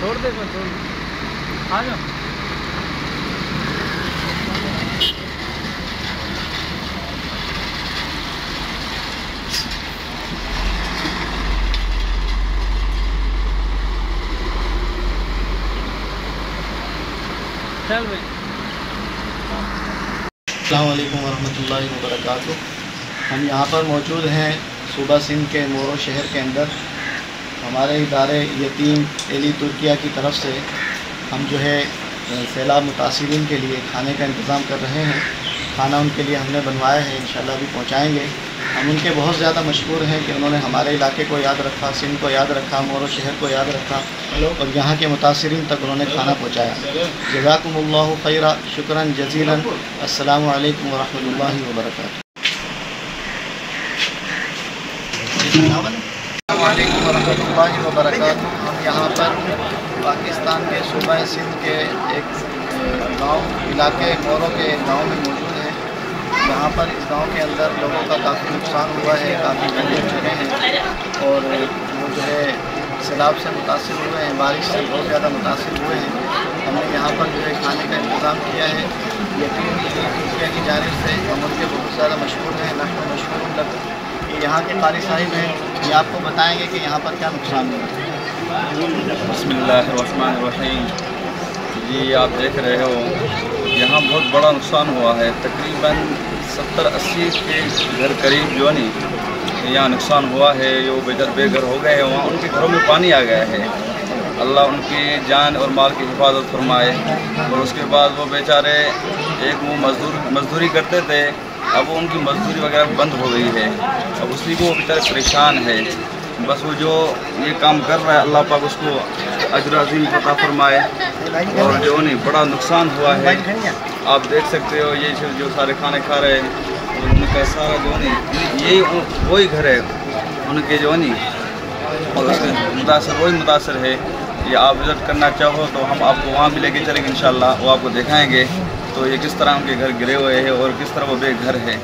छोड़ दे पर छोड़ आ जाओ। चल भाई। अस्सलाम वालेकुम वरहमतुल्लाहि वबरकातुहू। हम यहाँ पर मौजूद हैं सूबा सिंध के मोरो शहर के अंदर। हमारे इदारे यतीम एली तुर्किया की तरफ से हम जो है सैलाब मुतासिरीन के लिए खाने का इंतज़ाम कर रहे हैं। खाना उनके लिए हमने बनवाया है, इंशाल्लाह भी पहुँचाएँगे। हम उनके बहुत ज़्यादा मशहूर हैं कि उन्होंने हमारे इलाके को याद रखा, सिंध को याद रखा, मोरो शहर को याद रखा और यहाँ के मुतासिरीन तक उन्होंने खाना पहुँचाया। जज़ाकुमुल्लाहु खैरा, शुक्रन जज़ीलन। अस्सलामु अलैकुम वरहमतुल्लाहि वबरकातुहू। अस्सलामुअलैकुम वरहमतुल्लाहि वबरकातुहू। हम यहाँ पर पाकिस्तान के सूबा सिंध के एक गाँव इलाके मोरो के गाँव में मौजूद हैं। यहाँ पर इस गांव के अंदर लोगों का काफ़ी नुकसान हुआ है, काफ़ी जंगल जगह हैं और वो जो है सैलाब से मुतासिर हुए हैं, बारिश से बहुत ज़्यादा मुतासिर हुए हैं। हमने यहाँ पर जो है खाने का इंतज़ाम किया है यतीम तुर्किया की जानिब से। हम उनके बहुत ज़्यादा मशहूर हैं, नहनु मशहूर लग कि यहाँ के कारी साहिब हैं, ये आपको बताएँगे कि यहाँ पर क्या नुकसान हुआ। बिस्मिल्लाहिर्रहमानिर्रहीम। जी आप देख रहे हो यहाँ बहुत बड़ा नुकसान हुआ है। तकरीबन 70-80 के घर करीब जो नहीं यहाँ नुकसान हुआ है। जो बेघर हो गए हैं, वहाँ उनके घरों में पानी आ गया है। अल्लाह उनकी जान और माल की हिफाजत फरमाए। और उसके बाद वो बेचारे एक वो मजदूरी करते थे, अब वो उनकी मजदूरी वगैरह बंद हो गई है। अब उसी को वो बेचारे परेशान है। बस वो जो ये काम कर रहा है, अल्लाह पाक उसको अजर अज़ीम अता फरमाए। और जो नहीं बड़ा नुकसान हुआ है, आप देख सकते हो ये जो सारे खाने खा रहे हैं उनका सारा जो नहीं यही वही घर है उनके जो नहीं, और उसमें मुतासर है। ये आप विज़िट करना चाहो तो हम आपको वहाँ भी लेके चलेंगे इंशाल्लाह, वो आपको दिखाएंगे तो ये किस तरह उनके घर गिरे हुए हैं और किस तरह वो बेघर है।